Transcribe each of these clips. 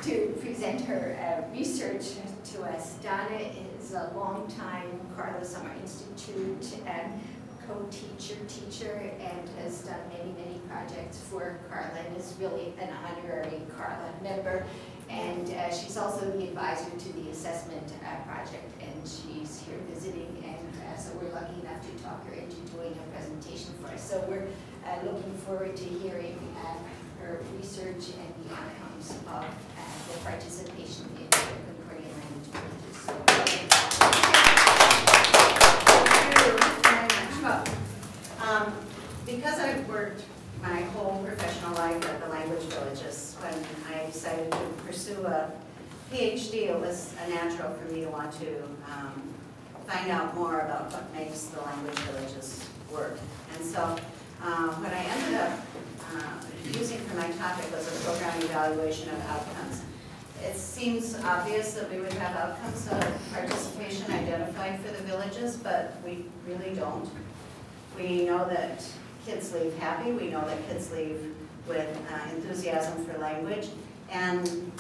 to present her research to us. Donna is a longtime CARLA Summer Institute co-teacher and has done many projects for CARLA and is really an honorary CARLA member. And she's also the advisor to the assessment project, and she's here visiting, and so we're lucky enough to talk her into doing a presentation for us. So we're looking forward to hearing her research and the outcomes of the participation in the Concordia language villages. So, because I've worked my whole professional life at the language villages, when I decided to pursue a PhD, it was a natural for me to want to find out more about what makes the language villages work. And so what I ended up using for my topic was a program evaluation of outcomes. It seems obvious that we would have outcomes of participation identified for the villages, but we really don't. We know that kids leave happy. We know that kids leave with enthusiasm for language. And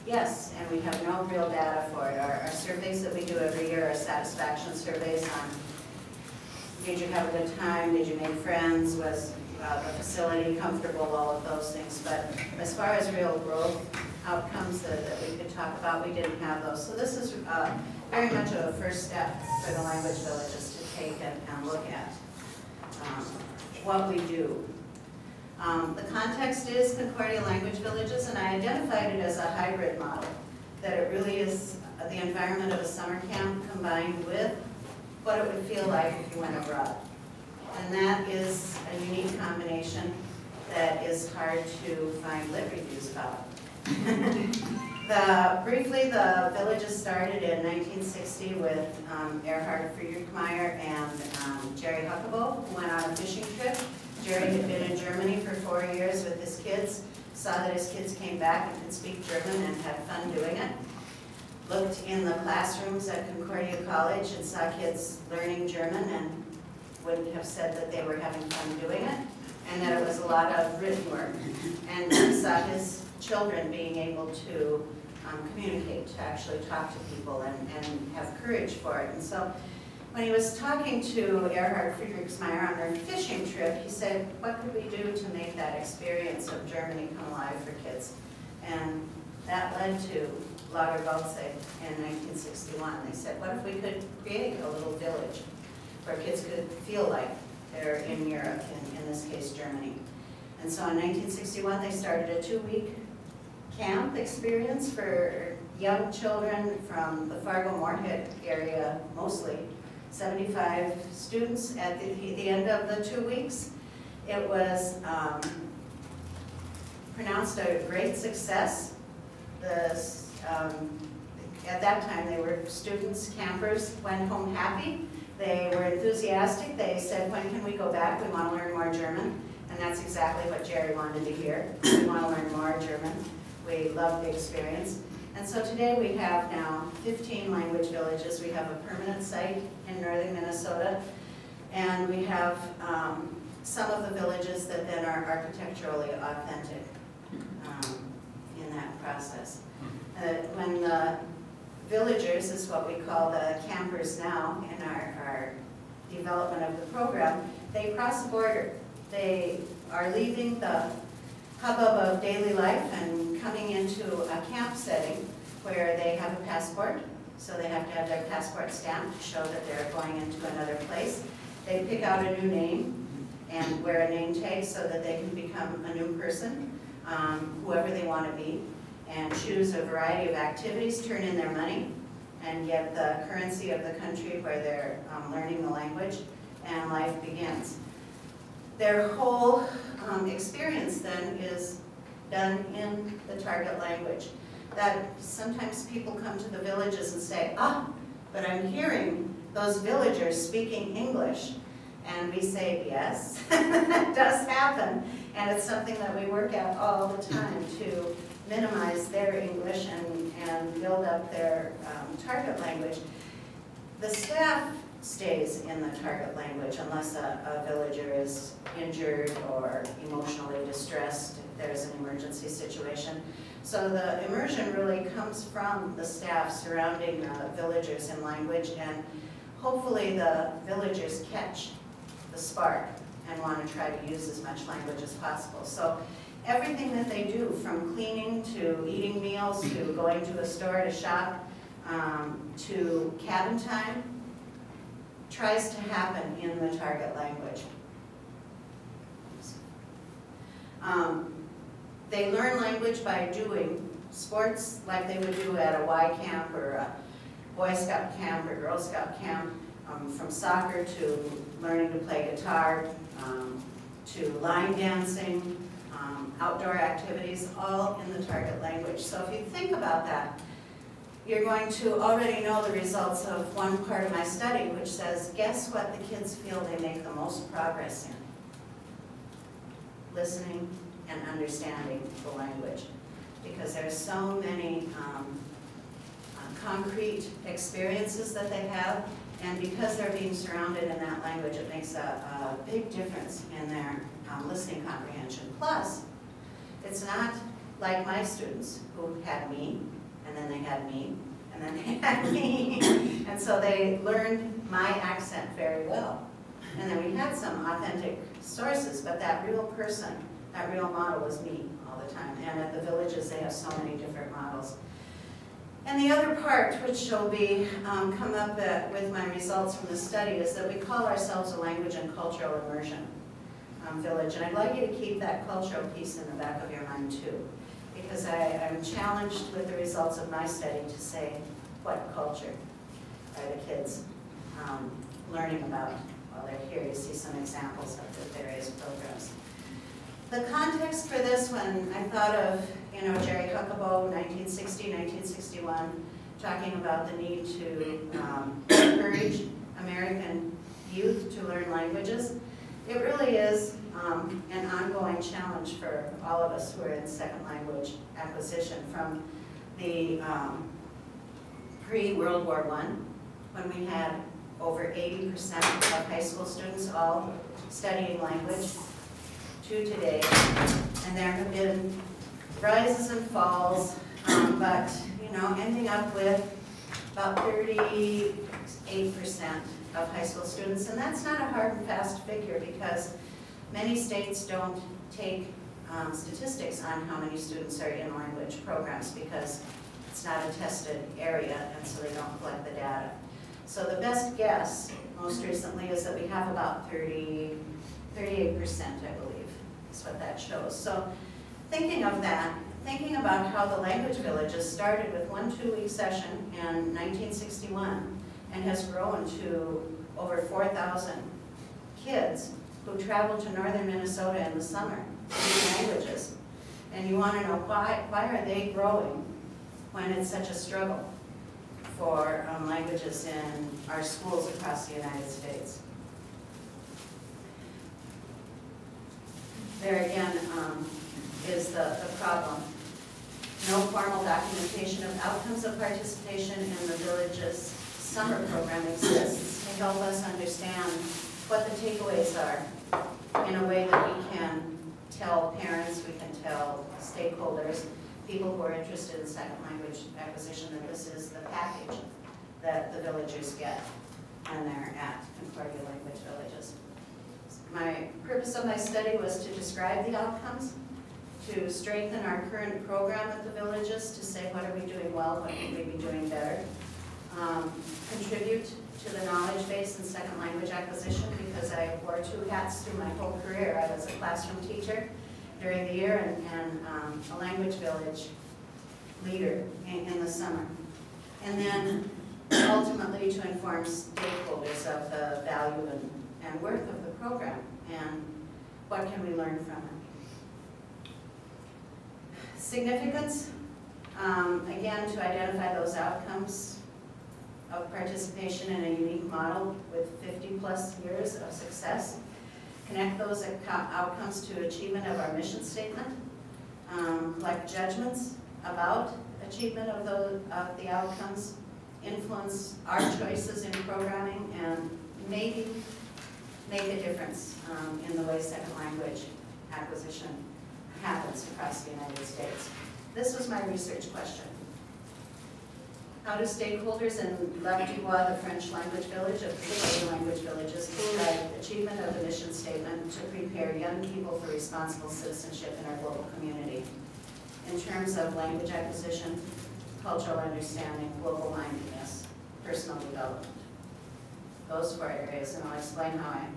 yes, and we have no real data for it. Our surveys that we do every year are satisfaction surveys on did you have a good time, did you make friends, was the facility comfortable, all of those things. But as far as real growth outcomes that we could talk about, we didn't have those. So this is very much a first step for the language villages to take and look at what we do. The context is Concordia Language Villages, and I identified it as a hybrid model, that it really is the environment of a summer camp combined with what it would feel like if you went abroad. And that is a unique combination that is hard to find lit reviews about. Briefly, the villages started in 1960 with Erhard Friedrichsmeyer and Jerry Huckabo, who went on a fishing trip. Jerry had been in Germany for 4 years with his kids, saw that his kids came back and could speak German and had fun doing it. Looked in the classrooms at Concordia College and saw kids learning German and wouldn't have said that they were having fun doing it, and that it was a lot of written work. And he saw his children being able to communicate, to actually talk to people and have courage for it. And so when he was talking to Erhard Friedrichsmeyer on their fishing trip, he said, what could we do to make that experience of Germany come alive for kids? And that led to Lagerwalze in 1961. They said, what if we could create a little village where kids could feel like they're in Europe, in this case Germany. And so in 1961 they started a 2-week camp experience for young children from the Fargo-Moorhead area, mostly 75 students at the end of the 2 weeks. It was pronounced a great success. At that time they were students, campers, went home happy. They were enthusiastic. They said, when can we go back? We want to learn more German. And that's exactly what Jerry wanted to hear. We want to learn more German. We love the experience. And so today we have now 15 language villages. We have a permanent site in northern Minnesota. And we have some of the villages that then are architecturally authentic in that process. When the villagers is what we call the campers now in our development of the program, they cross the border. They are leaving the hubbub of daily life and coming into a camp setting where they have a passport, so they have to have their passport stamped to show that they're going into another place. They pick out a new name and wear a name tag so that they can become a new person, whoever they want to be, and choose a variety of activities, turn in their money, and get the currency of the country where they're learning the language, and life begins. Their whole experience then is done in the target language. That sometimes people come to the villages and say, but I'm hearing those villagers speaking English. And we say, yes, that does happen. And it's something that we work at all the time to minimize their English and build up their target language. The staff stays in the target language unless a villager is injured or emotionally distressed, if there's an emergency situation. So the immersion really comes from the staff surrounding the villagers in language, and hopefully the villagers catch the spark and want to try to use as much language as possible. So everything that they do, from cleaning to eating meals to going to a store to shop to cabin time, tries to happen in the target language. They learn language by doing sports like they would do at a Y camp or a Boy Scout camp or Girl Scout camp, from soccer to learning to play guitar, to line dancing, outdoor activities, all in the target language. So if you think about that, you're going to already know the results of one part of my study, which says, guess what the kids feel they make the most progress in? Listening and understanding the language. Because there are so many concrete experiences that they have, and because they're being surrounded in that language, it makes a big difference in their listening comprehension. Plus, it's not like my students who had me, and then they had me, and then they had me. And so they learned my accent very well. And then we had some authentic sources, but that real person, that real model was me all the time. And at the villages, they have so many different models. And the other part, which will be come up with my results from the study, is that we call ourselves a language and cultural immersion village. And I'd like you to keep that cultural piece in the back of your mind too, because I'm challenged with the results of my study to say, what culture are the kids learning about while they're here? You see some examples of the various programs. The context for this one, I thought of, Jerry Huckabo, 1960, 1961, talking about the need to encourage American youth to learn languages. It really is an ongoing challenge for all of us who are in second language acquisition, from the pre-World War I, when we had over 80% of high school students all studying language, to today. And there have been rises and falls, but ending up with about 38% of high school students. And that's not a hard and fast figure, because many states don't take statistics on how many students are in language programs, because it's not a tested area, and so they don't collect the data. So the best guess, most recently, is that we have about 38%, I believe, is what that shows. So thinking of that, thinking about how the language villages started with 1 2-week session in 1961 and has grown to over 4,000 kids who travel to northern Minnesota in the summer to teach languages. And you want to know why are they growing when it's such a struggle for languages in our schools across the United States. There again is the problem. No formal documentation of outcomes of participation in the village's summer program exists to help us understand what the takeaways are in a way that we can tell parents, we can tell stakeholders, people who are interested in second language acquisition, that this is the package that the villagers get when they're at Concordia language villages. My purpose of my study was to describe the outcomes, to strengthen our current program at the villages, to say what are we doing well, what could we be doing better, contribute to the knowledge base in second language acquisition, because I wore 2 hats through my whole career. I was a classroom teacher during the year and a language village leader in the summer. And then ultimately to inform stakeholders of the value and worth of the program and what can we learn from it. Significance, again, to identify those outcomes of participation in a unique model with 50+ years of success. Connect those outcomes to achievement of our mission statement. Collect judgments about achievement of the outcomes influence our choices in programming and maybe make a difference in the way second language acquisition happens across the United States. This was my research question. How do stakeholders in L'Artibois, the French language village of the language villages, describe achievement of the mission statement to prepare young people for responsible citizenship in our global community? In terms of language acquisition, cultural understanding, global-mindedness, personal development. Those 4 areas, and I'll explain how I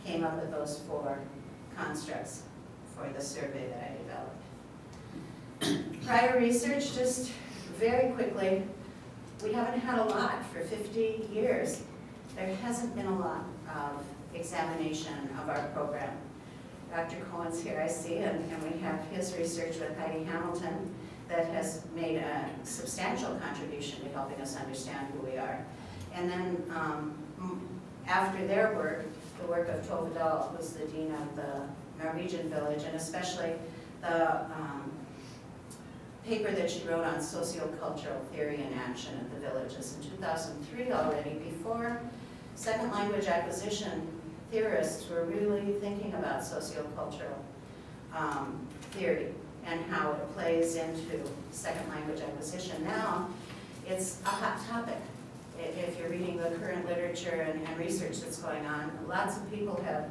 came up with those 4 constructs for the survey that I developed. Prior research, just very quickly, we haven't had a lot for 50 years. There hasn't been a lot of examination of our program. Dr. Cohen's here, I see, and we have his research with Heidi Hamilton that has made a substantial contribution to helping us understand who we are. And then after their work, the work of Tove Dahl, who's the dean of the Norwegian village, and especially the paper that she wrote on sociocultural theory and action at the villages in 2003 already, before second language acquisition theorists were really thinking about sociocultural theory and how it plays into second language acquisition. Now, it's a hot topic. If you're reading the current literature and research that's going on, lots of people have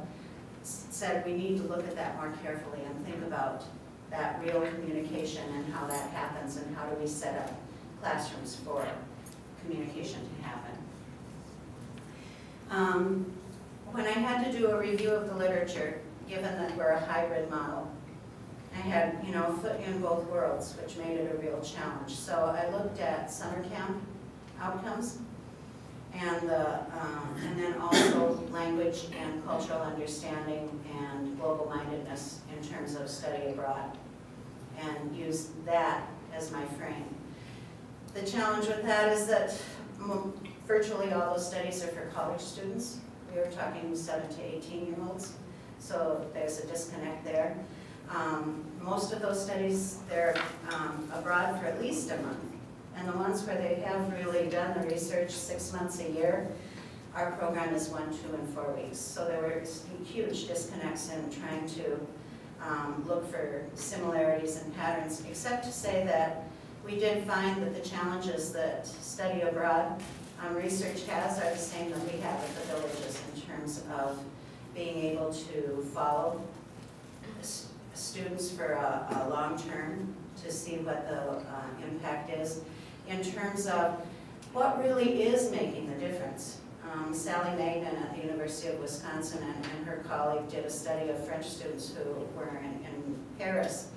said we need to look at that more carefully and think about that real communication and how that happens and how do we set up classrooms for communication to happen. When I had to do a review of the literature, given that we're a hybrid model, I had, a foot in both worlds, which made it a real challenge. So I looked at summer camp outcomes and then also language and cultural understanding and global-mindedness in terms of study abroad, and used that as my frame. The challenge with that is that virtually all those studies are for college students. We were talking 7 to 18-year-olds, so there's a disconnect there. Most of those studies, they're abroad for at least a month. And the ones where they have really done the research 6 months a year, our program is 1, 2, and 4 weeks. So there were huge disconnects in trying to look for similarities and patterns, except to say that we did find that the challenges that study abroad research has are the same that we have at the villages in terms of being able to follow students for a long term to see what the impact is. In terms of what really is making the difference. Sally Magnan at the University of Wisconsin and her colleague did a study of French students who were in Paris.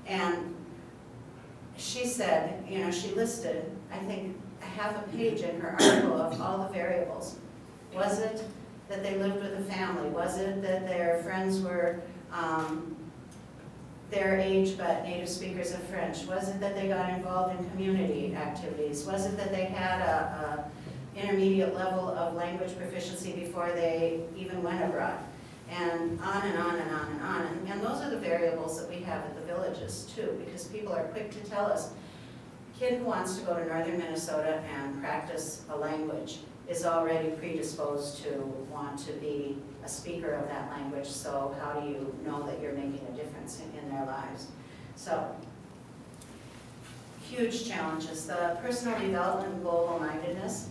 And she said, she listed, I think, a half a page in her article of all the variables. Was it that they lived with a family? Was it that their friends were their age but native speakers of French? Was it that they got involved in community activities? Was it that they had a intermediate level of language proficiency before they even went abroad? And on and on and on and on. And those are the variables that we have at the villages too, because people are quick to tell us, kid who wants to go to northern Minnesota and practice a language is already predisposed to want to be a speaker of that language, so how do you know that you're making a difference in their lives? So, huge challenges. The personal development and global-mindedness,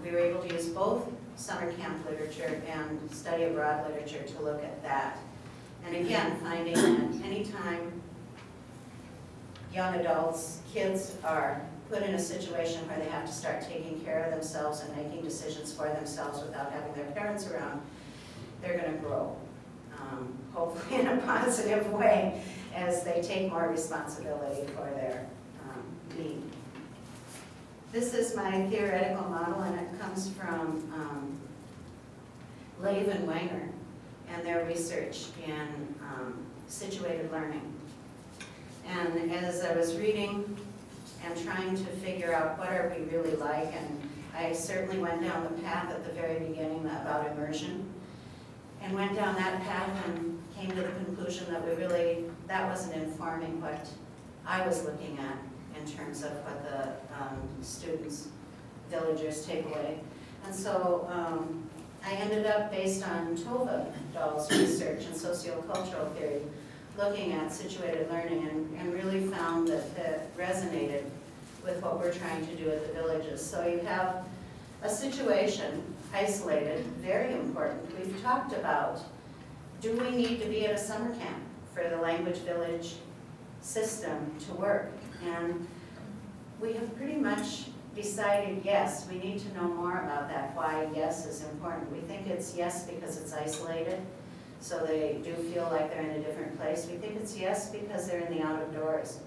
we were able to use both summer camp literature and study abroad literature to look at that. And again, finding that anytime young adults, kids are put in a situation where they have to start taking care of themselves and making decisions for themselves without having their parents around, they're going to grow, hopefully in a positive way, as they take more responsibility for their need. This is my theoretical model, and it comes from Lave and Wenger and their research in situated learning. And as I was reading and trying to figure out what are we really like, and I certainly went down the path at the very beginning about immersion, and went down that path and came to the conclusion that that wasn't informing what I was looking at in terms of what the students villagers take away. And so I ended up, based on Tova Dahl's research in sociocultural theory, looking at situated learning and really found that it resonated with what we're trying to do at the villages. So you have a situation, isolated, very important. We've talked about, do we need to be at a summer camp for the language village system to work? And we have pretty much decided yes. We need to know more about that, why yes is important. We think it's yes because it's isolated, so they do feel like they're in a different place. We think it's yes because they're in the out of doors,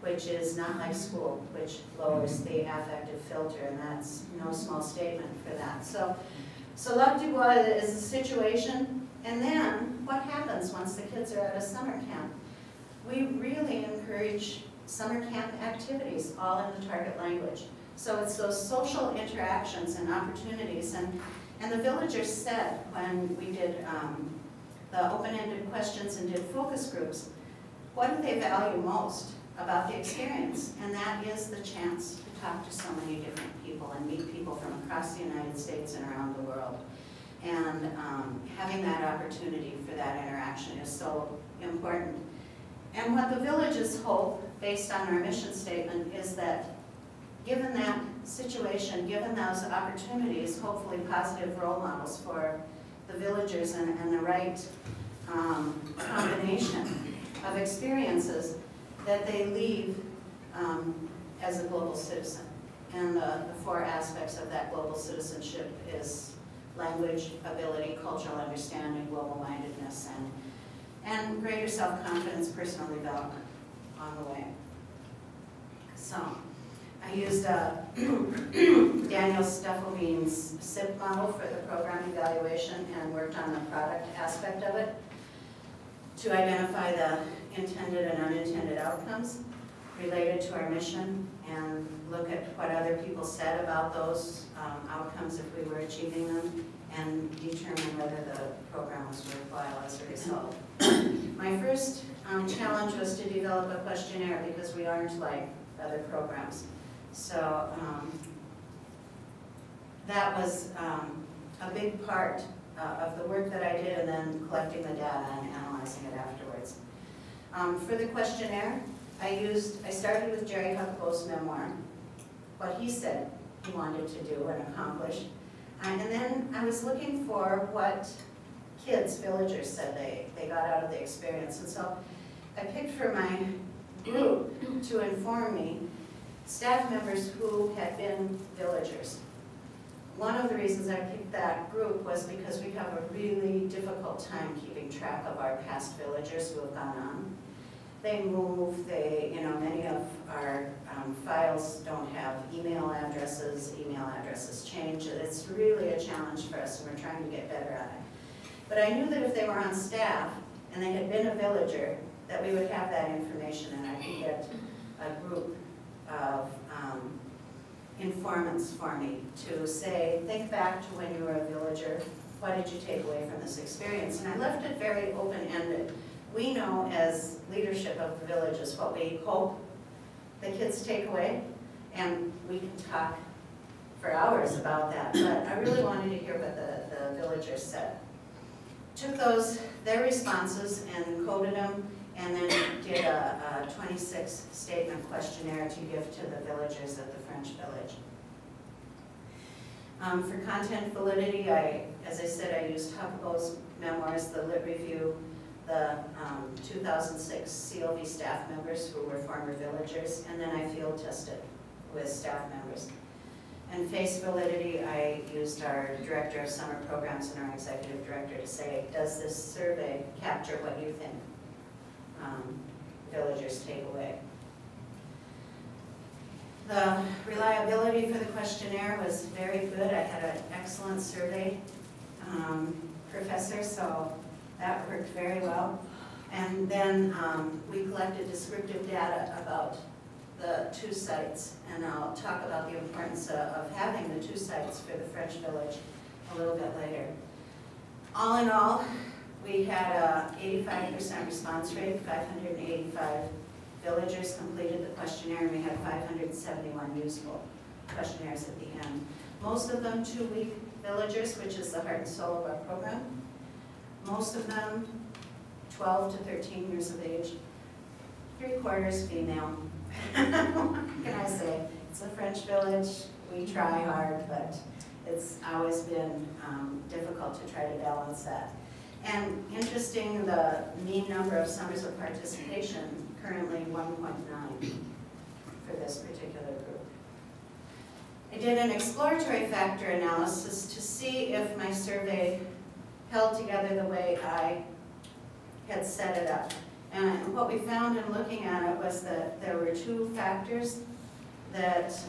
which is not like school, which lowers the affective filter, and that's no small statement for that. So Langue du Bois is a situation, and then what happens once the kids are at a summer camp? We really encourage summer camp activities, all in the target language. So it's those social interactions and opportunities, and the villagers said when we did the open-ended questions and did focus groups, what do they value most about the experience? And that is the chance to talk to so many different people and meet people from across the United States and around the world. And having that opportunity for that interaction is so important. And what the villages hope, based on our mission statement, is that given that situation, given those opportunities, hopefully positive role models for the villagers and the right combination of experiences, that they leave as a global citizen. And the four aspects of that global citizenship is language, ability, cultural understanding, global-mindedness, and greater self-confidence, personal development on the way. So I used Daniel Steffelbein's SIP model for the program evaluation and worked on the product aspect of it to identify the intended and unintended outcomes related to our mission and look at what other people said about those outcomes if we were achieving them and determine whether the program was worthwhile as a result. My first challenge was to develop a questionnaire because we aren't like other programs. So that was a big part of the work that I did, and then collecting the data and analyzing it afterwards. For the questionnaire, I started with Jerry Huckable's memoir, what he said he wanted to do and accomplish. And then I was looking for what kids, villagers, said they got out of the experience. And so I picked for my group to inform me staff members who had been villagers. One of the reasons I picked that group was because we have a really difficult time keeping track of our past villagers who have gone on. They move, many of our files don't have email addresses change. It's really a challenge for us, and we're trying to get better at it. But I knew that if they were on staff and they had been a villager, that we would have that information, and I could get a group of informants for me to say, think back to when you were a villager, what did you take away from this experience? And I left it very open-ended. We know as leadership of the villages what we hope the kids take away, and we can talk for hours about that, but I really wanted to hear what the villagers said. Took their responses and coded them, and then did a 26-statement questionnaire to give to the villagers at the French village. For content validity, as I said, I used Huckable's memoirs, the Lit Review, the 2006 CLV staff members who were former villagers, and then I field tested with staff members. And face validity, I used our Director of Summer Programs and our Executive Director to say, does this survey capture what you think villagers take away? The reliability for the questionnaire was very good. I had an excellent survey professor, so that worked very well. And then we collected descriptive data about the 2 sites, and I'll talk about the importance of having the 2 sites for the French village a little bit later. All in all, we had a 85% response rate, 585 villagers completed the questionnaire, and we had 571 usable questionnaires at the end. Most of them 2-week villagers, which is the heart and soul of our program. Most of them 12 to 13 years of age. 3/4 female. What can I say? It's a French village. We try hard, but it's always been difficult to try to balance that. And interesting, the mean number of summers of participation, currently 1.9 for this particular group. I did an exploratory factor analysis to see if my survey held together the way I had set it up. And what we found in looking at it was that there were 2 factors that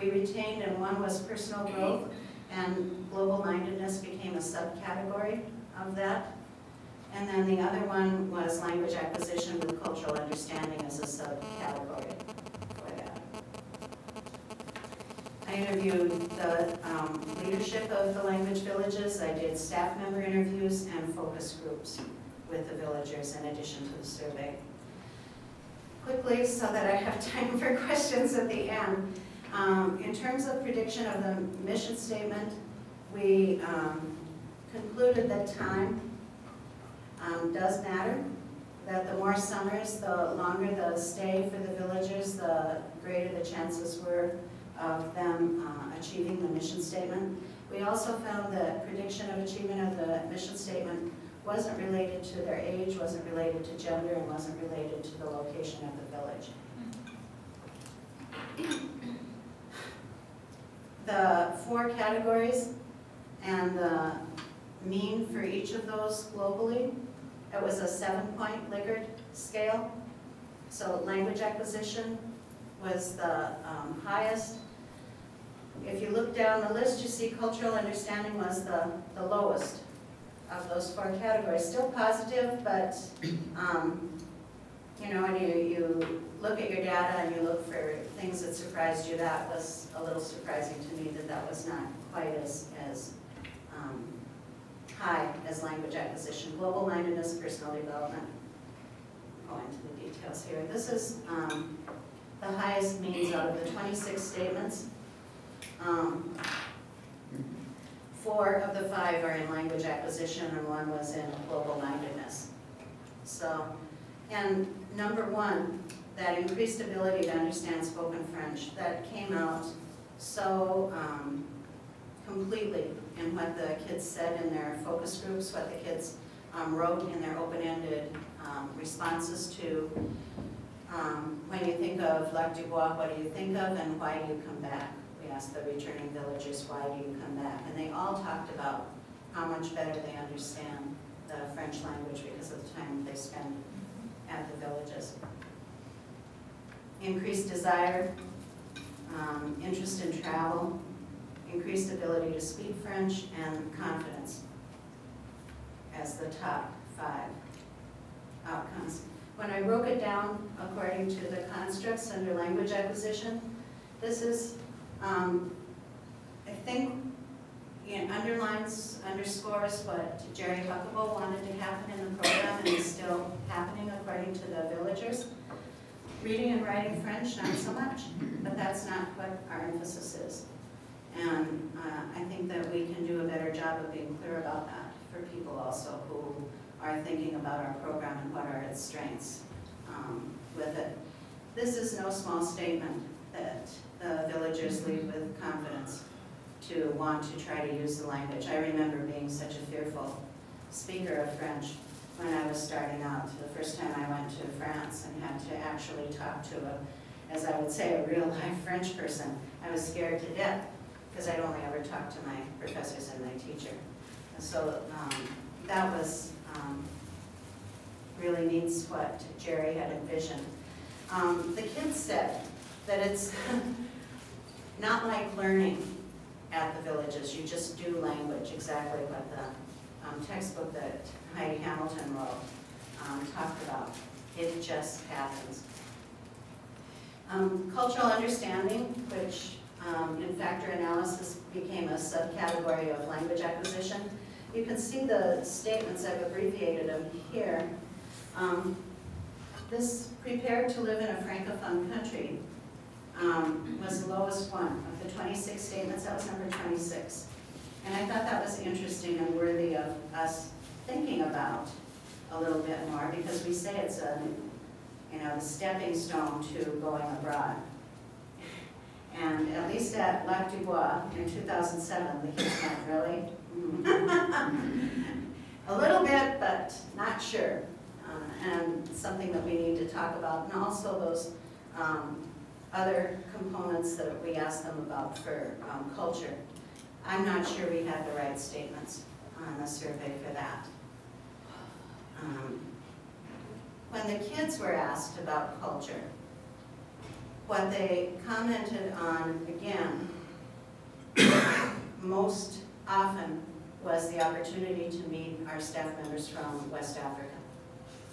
we retained, and one was personal growth, and global-mindedness became a subcategory of that. And then the other one was language acquisition with cultural understanding as a subcategory for that. I interviewed the leadership of the language villages. I did staff member interviews and focus groups with the villagers in addition to the survey. Quickly, so that I have time for questions at the end. In terms of prediction of the mission statement, we concluded that time does matter, that the more summers, the longer the stay for the villagers, the greater the chances were of them achieving the mission statement. We also found that prediction of achievement of the mission statement wasn't related to their age, wasn't related to gender, and wasn't related to the location of the village. The 4 categories and the mean for each of those globally, it was a 7-point Likert scale. So language acquisition was the highest. If you look down the list, you see cultural understanding was the lowest of those 4 categories. Still positive, but you know, when you look at your data and you look for things that surprised you, that was a little surprising to me that that was not quite as high as language acquisition. Global-mindedness, personal development. I'll go into the details here. This is the highest means out of the 26 statements. 4 of the 5 are in language acquisition and 1 was in global-mindedness. So, and number 1, that increased ability to understand spoken French, that came out so completely in what the kids said in their focus groups, what the kids wrote in their open-ended responses to when you think of Lac du Bois, what do you think of, and why do you come back? We asked the returning villagers, why do you come back? And they all talked about how much better they understand the French language because of the time they spend at the villages. Increased desire, interest in travel, increased ability to speak French, and confidence as the top 5 outcomes. When I broke it down according to the constructs under language acquisition, this is, I think, underlines, underscores what Jerry Huckable wanted to happen in the program and is still happening according to the villagers. Reading and writing French, not so much, but that's not what our emphasis is. And I think that we can do a better job of being clear about that for people also who are thinking about our program and what are its strengths with it. This is no small statement that the villagers leave with confidence to want to try to use the language. I remember being such a fearful speaker of French when I was starting out. The first time I went to France and had to actually talk to as I would say, a real life French person, I was scared to death because I'd only ever talked to my professors and my teacher. And so that was really meets what Jerry had envisioned. The kids said that it's not like learning at the villages. You just do language, exactly what the textbook that Heidi Hamilton wrote talked about. It just happens. Cultural understanding, which in factor analysis became a subcategory of language acquisition. You can see the statements, I've abbreviated them here. This prepared to live in a francophone country was the lowest one. Of the 26 statements, that was number 26. And I thought that was interesting and worthy of us thinking about a little bit more, because we say it's a, the stepping stone to going abroad. And at least at Lac du Bois in 2007, the kids went, really? A little bit, but not sure. And something that we need to talk about. And also those other components that we asked them about for culture. I'm not sure we had the right statements on the survey for that. When the kids were asked about culture, what they commented on, again, most often was the opportunity to meet our staff members from West Africa.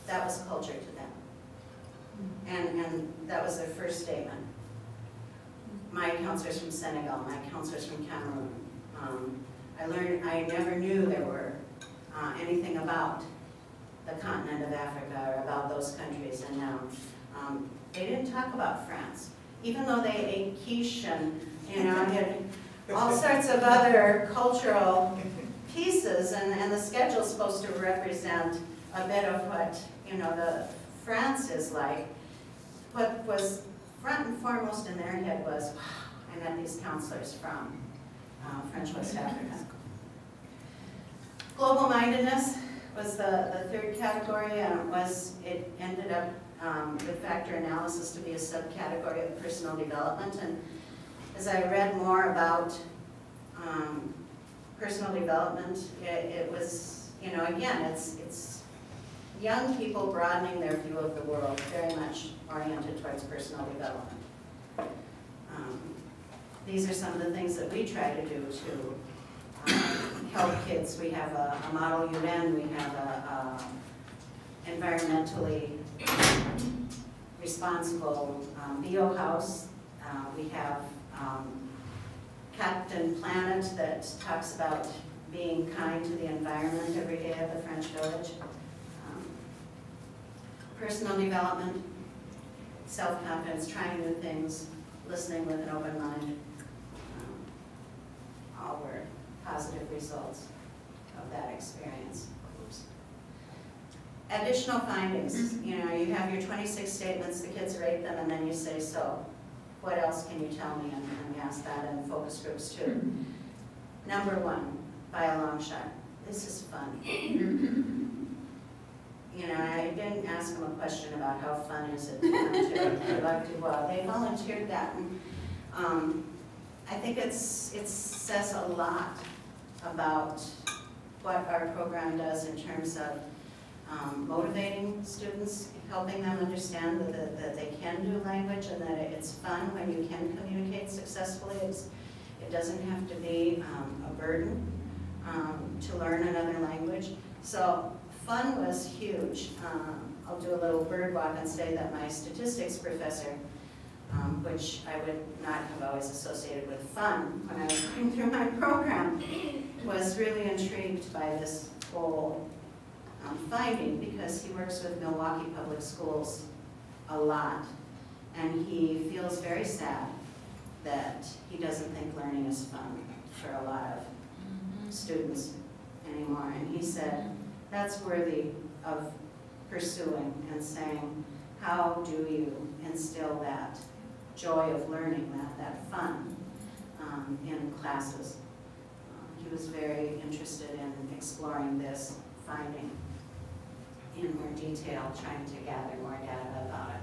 That was culture to them. And that was their first statement. My counselor's from Senegal, my counselor's from Cameroon. I never knew there were anything about the continent of Africa or about those countries, and now they didn't talk about France. Even though they ate quiche and had all sorts of other cultural pieces, and the schedule's supposed to represent a bit of what the France is like. What was front and foremost in their head was, wow, I met these counselors from French West Africa. Global-mindedness was the third category, and it ended up with factor analysis to be a subcategory of personal development. And as I read more about personal development, it was, again, it's young people broadening their view of the world, very much oriented towards personal development. These are some of the things that we try to do to help kids. We have a model UN, we have a environmentally responsible bio house. We have Captain Planet that talks about being kind to the environment every day at the French Village. Personal development, self-confidence, trying new things, listening with an open mind. All were positive results of that experience. Oops. Additional findings. You have your 26 statements, the kids rate them, and then you say, so, what else can you tell me? And we ask that in focus groups too. Number one, by a long shot, this is fun. I didn't ask them a question about how fun is it to come to Lac du Bois. They volunteered that. And, I think it says a lot about what our program does in terms of motivating students, helping them understand that they can do language and that it's fun when you can communicate successfully. It doesn't have to be a burden to learn another language. So fun was huge. I'll do a little bird walk and say that my statistics professor, which I would not have always associated with fun when I was going through my program, was really intrigued by this whole finding, because he works with Milwaukee Public Schools a lot, and he feels very sad that he doesn't think learning is fun for a lot of students anymore. And he said that's worthy of pursuing and saying, how do you instill that joy of learning, that fun in classes? He was very interested in exploring this finding in more detail, trying to gather more data about it.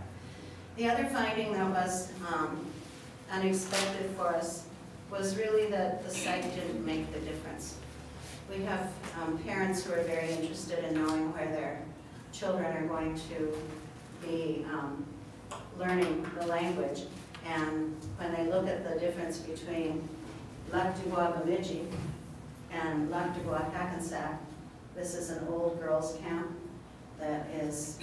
The other finding that was unexpected for us was really that the site didn't make the difference. We have parents who are very interested in knowing where their children are going to be learning the language. And when they look at the difference between Lac du Bois Bemidji and Lac du Bois Hackensack, this is an old girls' camp that is,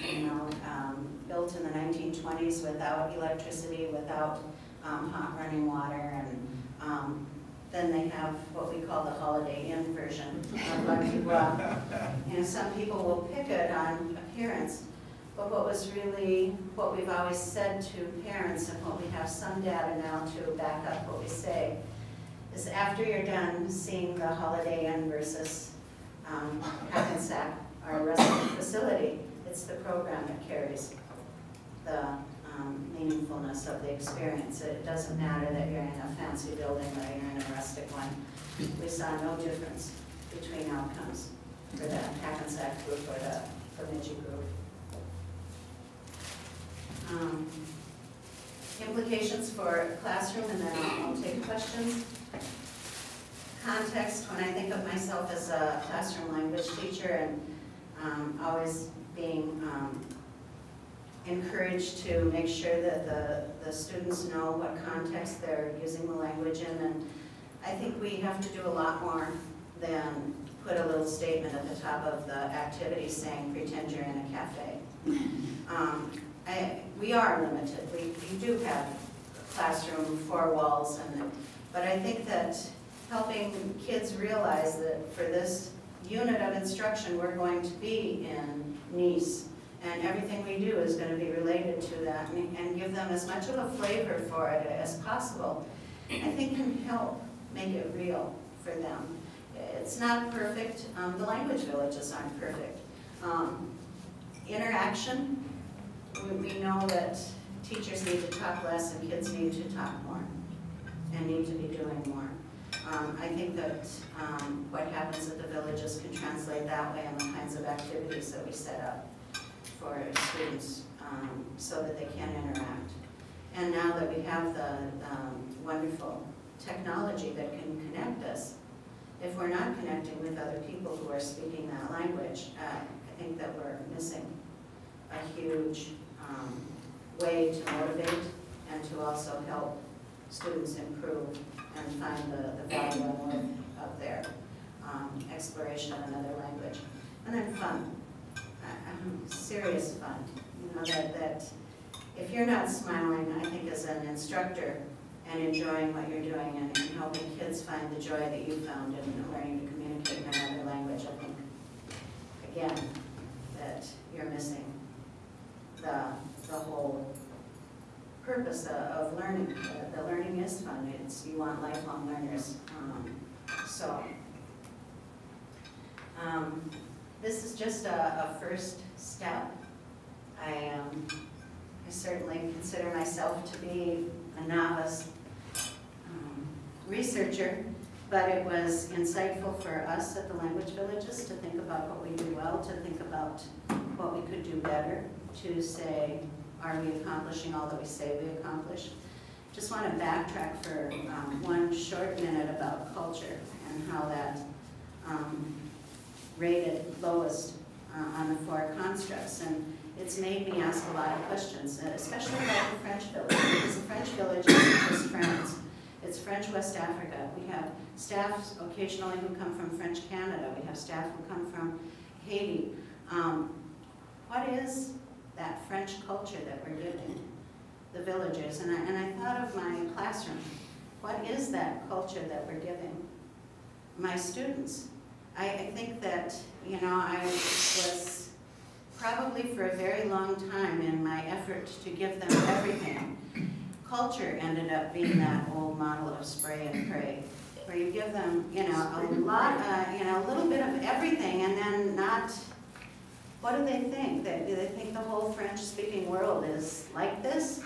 built in the 1920s without electricity, without hot running water, and then they have what we call the Holiday Inn version of Lac du Bois. Some people will pick it on appearance, but what we've always said to parents and what we have some data now to back up what we say, is after you're done seeing the Holiday Inn versus Hackensack, our rescue facility, it's the program that carries the meaningfulness of the experience. It doesn't matter that you're in a fancy building or you're in a rustic one. We saw no difference between outcomes for the Hackensack group or the Bemidji group. Implications for classroom, and then I'll take questions. Context, when I think of myself as a classroom language teacher and always being encouraged to make sure that the students know what context they're using the language in, and I think we have to do a lot more than put a little statement at the top of the activity saying, pretend you're in a cafe. We are limited. We do have a classroom, 4 walls, but I think that helping kids realize that for this unit of instruction, we're going to be in Nice, and everything we do is going to be related to that, and give them as much of a flavor for it as possible, I think can help make it real for them. It's not perfect. The language villages aren't perfect. Interaction, we know that teachers need to talk less and kids need to talk more and need to be doing more. I think that what happens at the villages can translate that way in the kinds of activities that we set up for students so that they can interact. And now that we have the wonderful technology that can connect us, if we're not connecting with other people who are speaking that language, I think that we're missing a huge way to motivate and to also help students improve and find the value and worth of their exploration of another language. And then fun, serious fun. You know, that if you're not smiling, I think as an instructor and enjoying what you're doing and helping kids find the joy that you found in learning to communicate in another language, I think, again, that you're missing the whole purpose of learning. The learning is fun. You want lifelong learners. This is just a first step. I certainly consider myself to be a novice researcher, but it was insightful for us at the language villages to think about what we do well, to think about what we could do better, to say, are we accomplishing all that we say we accomplish? Just want to backtrack for one short minute about culture and how that rated lowest on the 4 constructs. And it's made me ask a lot of questions, especially about the French village, because the French village isn't just France. It's French West Africa. We have staff occasionally who come from French Canada. We have staff who come from Haiti. What is that French culture that we're giving the villagers? And I thought of my classroom. What is that culture that we're giving my students? I think that, you know, I was probably for a very long time in my effort to give them everything. Culture ended up being that old model of spray and pray, where you give them, you know, a lot, a little bit of everything, and then not. What do they think? Do they think the whole French-speaking world is like this,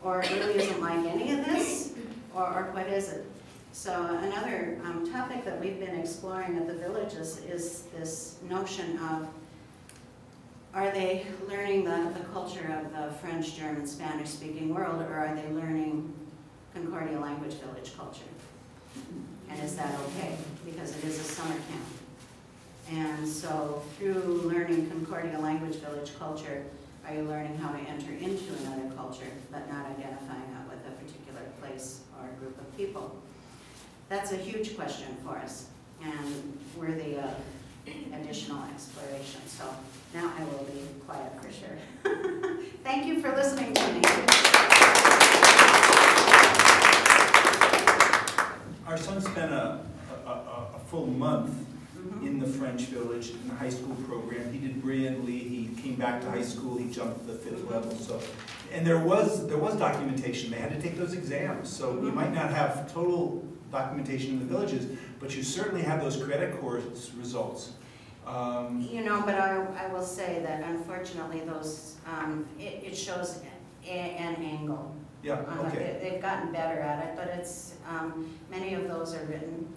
or it really isn't like any of this, or what is it? So another topic that we've been exploring at the villages is this notion of, are they learning the culture of the French, German, Spanish-speaking world, or are they learning Concordia Language Village culture? And is that okay? Because it is a summer camp. And so through learning Concordia Language Village culture, are you learning how to enter into another culture, but not identifying it with a particular place or group of people? That's a huge question for us, and worthy of additional exploration. So now I will be quiet for sure. Thank you for listening to me. Our son spent a full month in the the French village in the high school program. He did brilliantly. He came back to high school. He jumped to the 5th level. So, and there was documentation. They had to take those exams. So you might not have total documentation in the villages, but you certainly have those credit course results. You know, but I will say that unfortunately those, it shows an angle. Yeah, okay. They've gotten better at it, but it's, many of those are written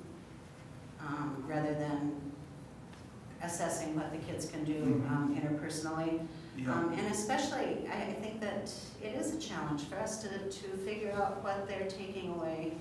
rather than assessing what the kids can do interpersonally. Yeah. And especially, I think that it is a challenge for us to figure out what they're taking away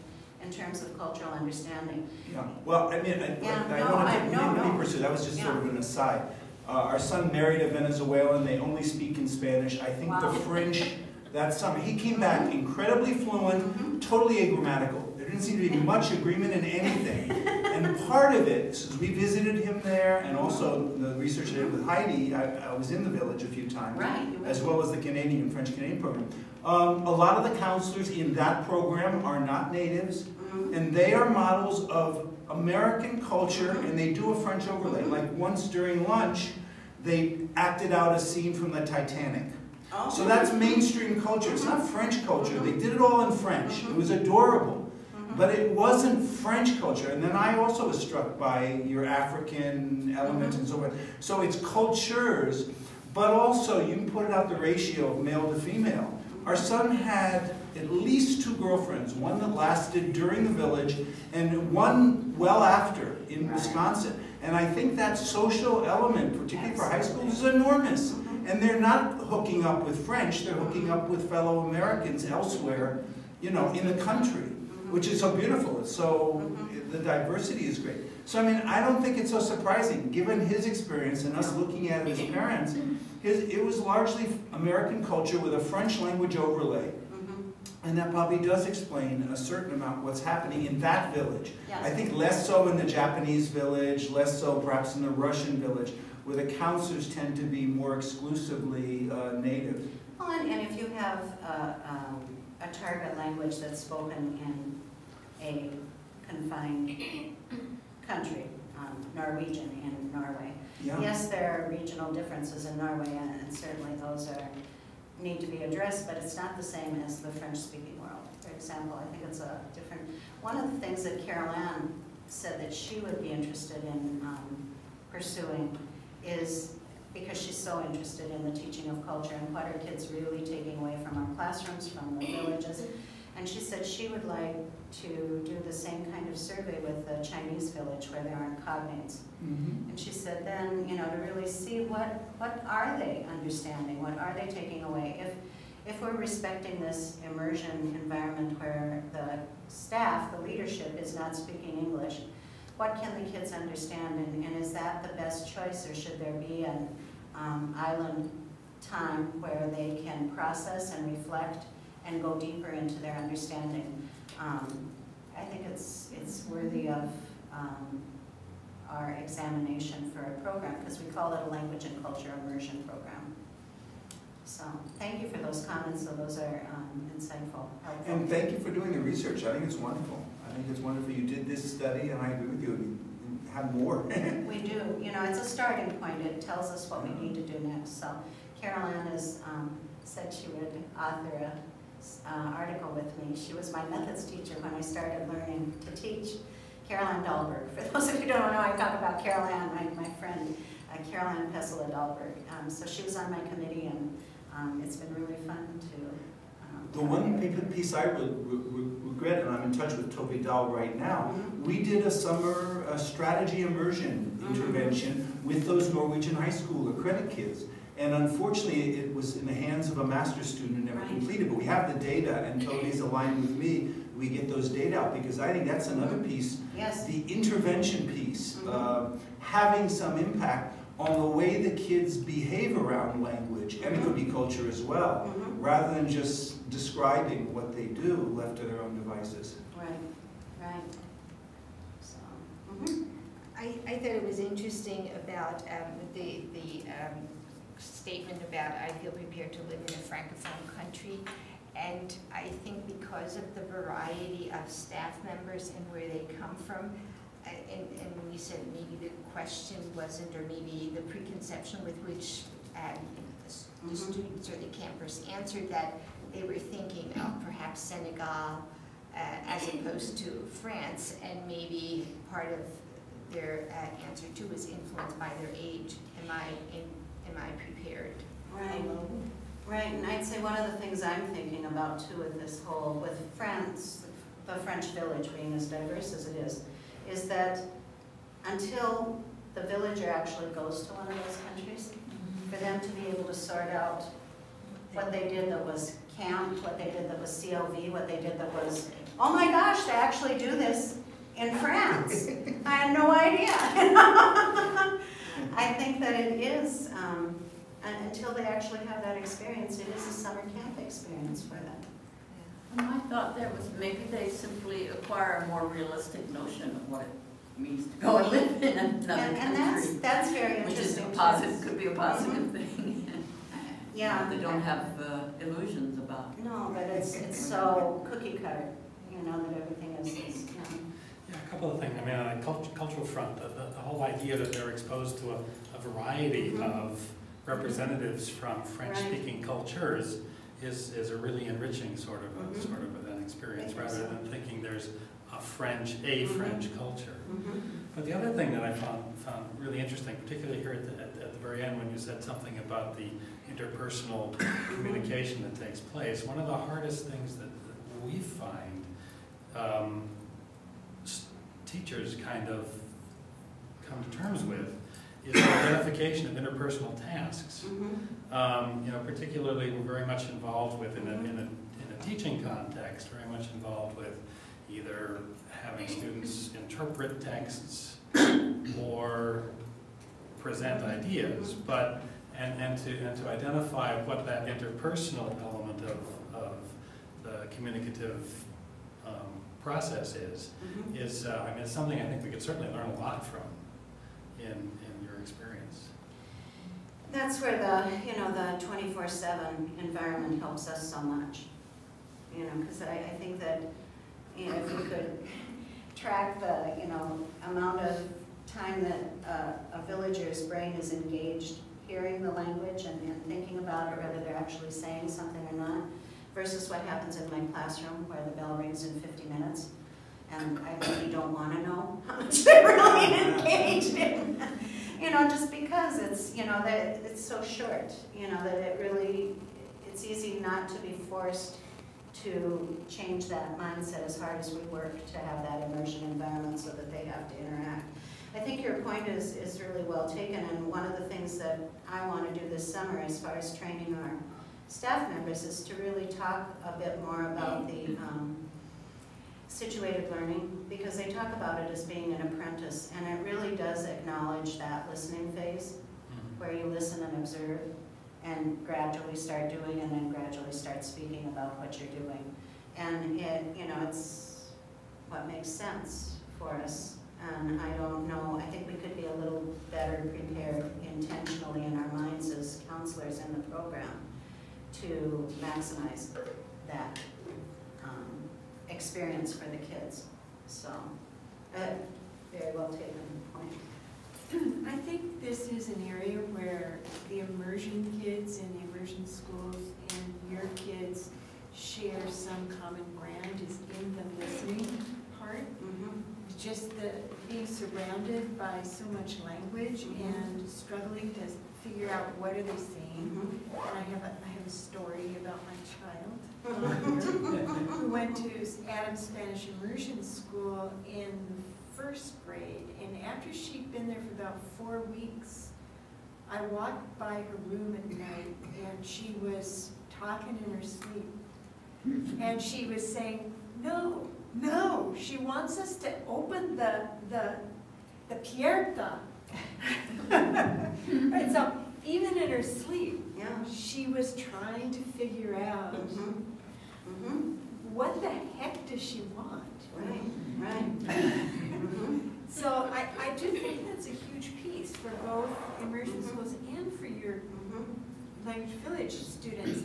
in terms of cultural understanding. Yeah, well, I mean, I don't want to be pursued. That was just sort of an aside. Our son married a Venezuelan. They only speak in Spanish. I think the French, that summer, he came back incredibly fluent, totally agrammatical. There didn't seem to be much agreement in anything. And part of it, since we visited him there, and also the research I did with Heidi, I was in the village a few times, as well as the French-Canadian program. A lot of the counselors in that program are not natives, and they are models of American culture, and they do a French overlay. Like once during lunch, they acted out a scene from the Titanic. So that's mainstream culture. It's not French culture. They did it all in French. It was adorable. But it wasn't French culture. And then I also was struck by your African element and so forth. So it's cultures, but also you can put it out the ratio of male to female. Our son had at least 2 girlfriends, one that lasted during the village and one well after in Wisconsin. And I think that social element, particularly for high schools, is enormous. And they're not hooking up with French, they're hooking up with fellow Americans elsewhere, you know, in the country, which is so beautiful. It's so, the diversity is great. So, I mean, I don't think it's so surprising, given his experience and us looking at it as parents, it was largely American culture with a French language overlay. And that probably does explain a certain amount what's happening in that village. Yes. I think less so in the Japanese village, less so perhaps in the Russian village, where the counselors tend to be more exclusively native. Well, and if you have a target language that's spoken in a confined country, Norwegian in Norway. Yeah. Yes, there are regional differences in Norway, and certainly those need to be addressed, but it's not the same as the French-speaking world. For example, I think it's a different. One of the things that Carol Ann said that she would be interested in pursuing is, because she's so interested in the teaching of culture and what are kids really taking away from our classrooms, from the villages. And she said she would like to do the same kind of survey with the Chinese village where there aren't cognates. And she said then, you know, to really see what are they understanding, what are they taking away. If we're respecting this immersion environment where the staff, the leadership is not speaking English, what can the kids understand, and is that the best choice, or should there be an island time where they can process and reflect and go deeper into their understanding? I think it's worthy of our examination for a program, because we call it a language and culture immersion program. So thank you for those comments. So those are insightful, helpful. And thank you for doing the research. I think it's wonderful. I think it's wonderful you did this study, and I agree with you. We have more. We do. You know, it's a starting point. It tells us what we need to do next. So Carol Ann has said she would author an article with me. She was my methods teacher when I started learning to teach. Carol Ann Dahlberg. For those of you who don't know, I talk about Carol Ann, my friend, Carol Ann Pessela Dahlberg. So she was on my committee, and it's been really fun to... The one piece I regret, and I'm in touch with Toby Dahl right now, we did a summer strategy immersion intervention with those Norwegian high school accredited kids. And unfortunately, it was in the hands of a master's student who never completed, but we have the data, and Toby's aligned with me. We get those data out, because I think that's another piece, the intervention piece, having some impact on the way the kids behave around language, and it could be culture as well, rather than just describing what they do left to their own devices. Right. So, I thought it was interesting about the statement about I feel prepared to live in a francophone country, and I think because of the variety of staff members and where they come from, and when you said maybe the question wasn't, or maybe the preconception with which the students or the campers answered that, they were thinking of perhaps Senegal as opposed to France, and maybe part of their answer too was influenced by their age. Am I prepared? Right. Right, and I'd say one of the things I'm thinking about too with this whole, with France, the French village being as diverse as it is that until the villager actually goes to one of those countries, for them to be able to sort out what they did that was camp, what they did that was CLV, what they did that was, oh my gosh, they actually do this in France. I had no idea. I think that it is, until they actually have that experience, it is a summer camp experience for them. And my thought there was maybe they simply acquire a more realistic notion of what it means to go and live in another country. And that's very which interesting. is a positive, could be a positive thing. Yeah. They don't have illusions about. No, but it's so cookie cutter, you know, that everything is. Yeah, a couple of things. I mean, on a cultural front, the whole idea that they're exposed to a variety of representatives from French-speaking cultures is a really enriching sort of an experience, rather than thinking there's a French culture. But the other thing that I found really interesting, particularly here at the very end when you said something about the interpersonal communication that takes place, one of the hardest things that we find teachers kind of come to terms with is the identification of interpersonal tasks. You know, particularly we're very much involved with, in a teaching context, very much involved with either having students interpret texts or present ideas, but and to identify what that interpersonal element of the communicative process is I mean, it's something I think we could certainly learn a lot from in your experience. That's where the 24/7 environment helps us so much. You know, because I think that, you know, if we could track the, you know, amount of time that a villager's brain is engaged hearing the language and thinking about it, whether they're actually saying something or not, versus what happens in my classroom where the bell rings in 50 minutes, and I really don't want to know how much they're really engaged in. You know, just because it's, you know, that it's so short, you know, that it really, it's easy not to be forced to change that mindset as hard as we work to have that immersion environment so that they have to interact. I think your point is really well taken, and one of the things that I want to do this summer as far as training our staff members is to really talk a bit more about the situated learning, because they talk about it as being an apprentice, and it really does acknowledge that listening phase where you listen and observe and gradually start doing and then gradually start speaking about what you're doing. And it, you know, it's what makes sense for us. And I don't know, I think we could be a little better prepared intentionally in our minds as counselors in the program to maximize that experience for the kids. So, very well taken point. I think this is an area where the immersion kids in the immersion schools and your kids share some common ground is in the listening part. Just the being surrounded by so much language and struggling to figure out what are they saying. And I have a story about my child who went to Adams Spanish Immersion School in first grade, and after she'd been there for about 4 weeks, I walked by her room at night and she was talking in her sleep, and she was saying, no, she wants us to open the puerta. Right, so even in her sleep, she was trying to figure out what the heck does she want? Right. So I do think that's a huge piece for both immersion schools and for your language village students,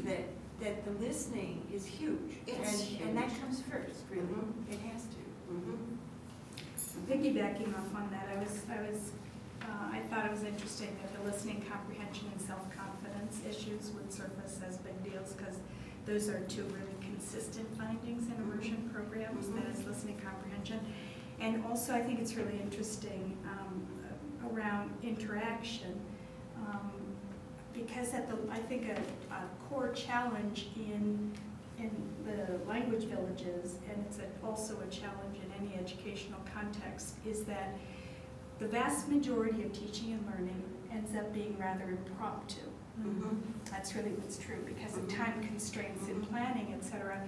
that the listening is huge. It's huge. And that comes first, really. It has to. Piggybacking off on that, I thought it was interesting that the listening comprehension and self-confidence issues would surface as big deals, because those are two really consistent findings in immersion programs, that is listening comprehension. And also I think it's really interesting around interaction, because I think a core challenge in the language villages, and it's also a challenge in any educational context, is that the vast majority of teaching and learning ends up being rather impromptu. That's really what's true, because of time constraints in planning, etc.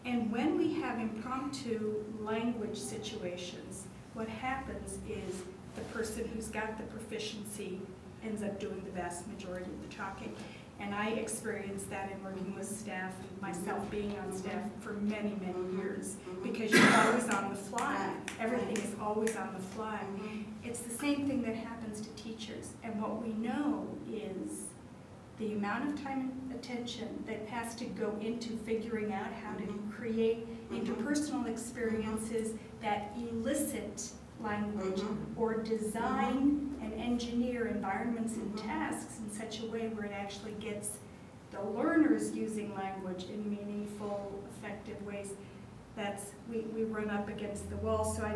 And when we have impromptu language situations, what happens is the person who's got the proficiency ends up doing the vast majority of the talking. And I experienced that in working with staff, and myself being on staff for many, many years, because you're always on the fly. Everything is always on the fly. It's the same thing that happens to teachers. And what we know is the amount of time and attention that has to go into figuring out how to create interpersonal experiences that elicit language, or design and engineer environments and tasks in such a way where it actually gets the learners using language in meaningful, effective ways. We run up against the wall. So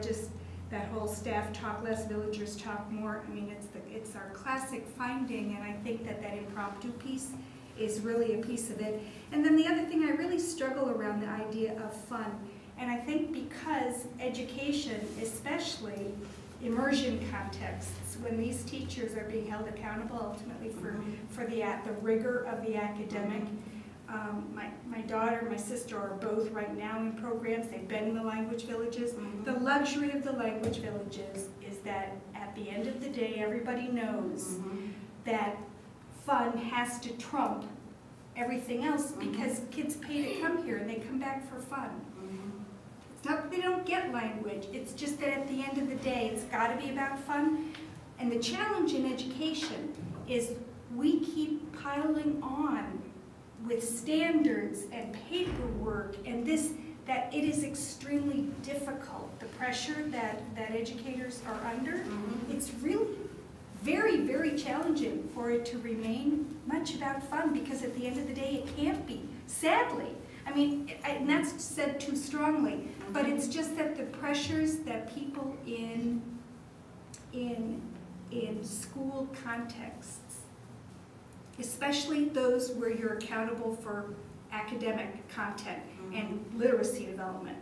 that whole staff talk less, villagers talk more. I mean, it's our classic finding, and I think that impromptu piece is really a piece of it. And then the other thing, I really struggle around the idea of fun. And I think because education, especially immersion contexts, when these teachers are being held accountable ultimately for the rigor of the academic, my daughter, my sister are both right now in programs. They've been in the language villages. The luxury of the language villages is that at the end of the day, everybody knows that fun has to trump everything else, because kids pay to come here and they come back for fun. It's not that they don't get language, it's just that at the end of the day, it's got to be about fun. And the challenge in education is we keep piling on with standards and paperwork and that it is extremely difficult. The pressure that educators are under, it's really very, very challenging for it to remain much about fun, because at the end of the day, it can't be, sadly. I mean, and that's said too strongly, but it's just that the pressures that people in school contexts, especially those where you're accountable for academic content and literacy development,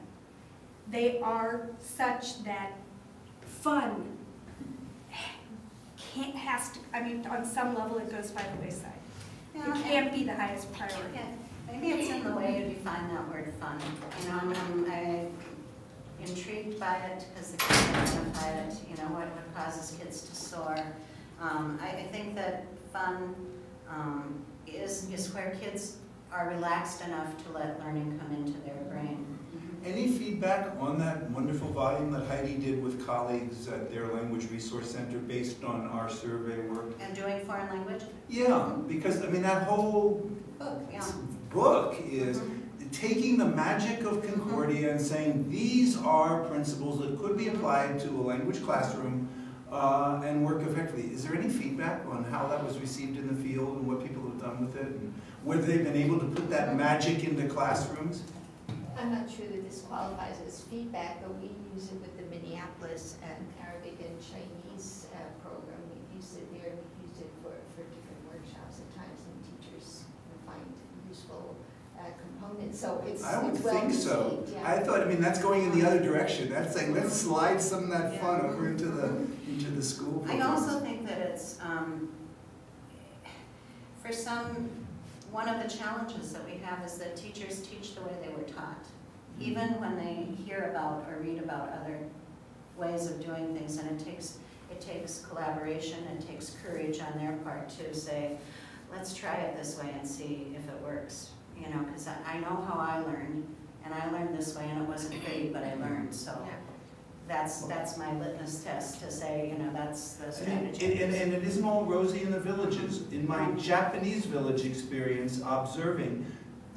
they are such that fun on some level it goes by the wayside. It can't be the highest priority. Maybe it's in the way you define that word fun. You know, I'm intrigued by it because the kids identify it, you know, what causes kids to soar. I think that fun is where kids are relaxed enough to let learning come into their brain. Any feedback on that wonderful volume that Heidi did with colleagues at their Language Resource Center based on our survey work? And doing foreign language? Yeah, because I mean that whole book is taking the magic of Concordia and saying these are principles that could be applied to a language classroom and work effectively. Is there any feedback on how that was received in the field and what people have done with it, and whether they've been able to put that magic into classrooms? I'm not sure that this qualifies as feedback, but we use it with the Minneapolis Arabic and Chinese program. We've used it there, we've used it for different workshops at times, and teachers find useful components. So it's I would well think so. received, yeah. I thought, I mean, that's going in the other direction. That's like, let's slide some of that fun over into the school. I also think that it's, for some, one of the challenges that we have is that teachers teach the way they were taught. Even when they hear about or read about other ways of doing things, and it takes collaboration, it takes courage on their part to say, let's try it this way and see if it works. You know, because I know how I learned, and I learned this way, and it wasn't pretty, but I learned. So that's my litmus test to say, you know, that's the strategy. And it isn't all rosy in the villages. In my Japanese village experience, observing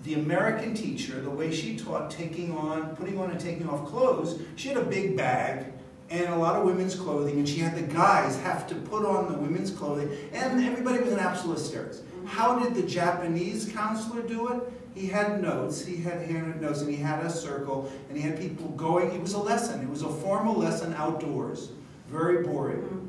the American teacher, the way she taught putting on and taking off clothes, she had a big bag, and a lot of women's clothing, and she had the guys have to put on the women's clothing, and everybody was in absolute hysterics. How did the Japanese counselor do it? He had notes, he had handwritten notes, and he had a circle, and he had people going. It was a lesson. It was a formal lesson outdoors. Very boring.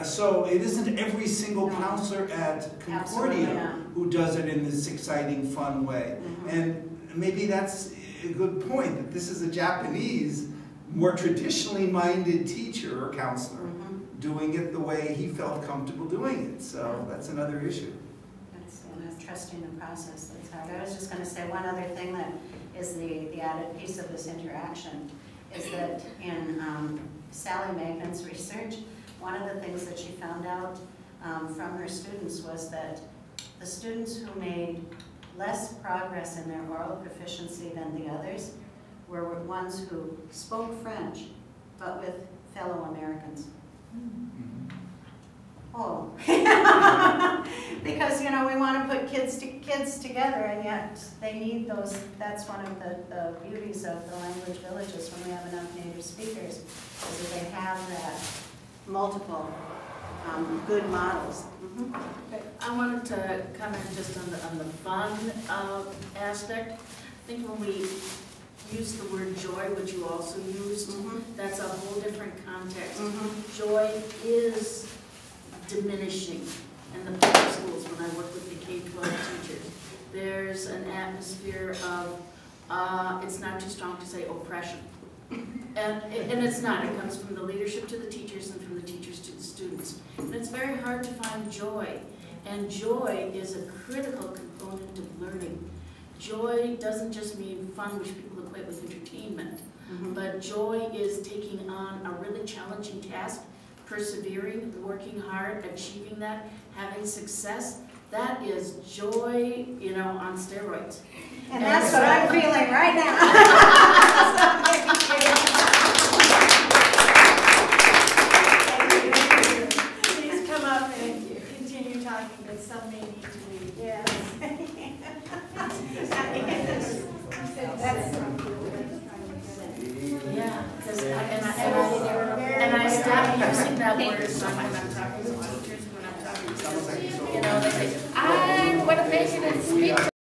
So it isn't every single counselor at Concordia who does it in this exciting, fun way. And maybe that's a good point, that this is a Japanese, more traditionally minded teacher or counselor doing it the way he felt comfortable doing it. So that's another issue. That's trusting the process. That's hard. I was just going to say one other thing that is the added piece of this interaction is that in Sally Magnan's research, one of the things that she found out from her students was that the students who made less progress in their oral proficiency than the others were ones who spoke French, but with fellow Americans. Oh, because, you know, we want to put kids together, and yet they need those. That's one of the beauties of the language villages when we have enough native speakers, is that they have that multiple good models. I wanted to comment just on the fun aspect. I think when we use the word joy, which you also used, that's a whole different context. Joy is diminishing in the public schools when I work with the K-12 teachers. There's an atmosphere of, it's not too strong to say oppression. And it's not. It comes from the leadership to the teachers and from the teachers to the students. And it's very hard to find joy. And joy is a critical component of learning. Joy doesn't just mean fun, which people equate with entertainment. But joy is taking on a really challenging task, persevering, working hard, achieving that, having success. That is joy, you know, on steroids. And that's what I'm feeling right now. Please come up and continue talking, but some may need to leave. Yes. Yeah, and I stopped using that word when I'm talking to teachers, when I'm talking to students.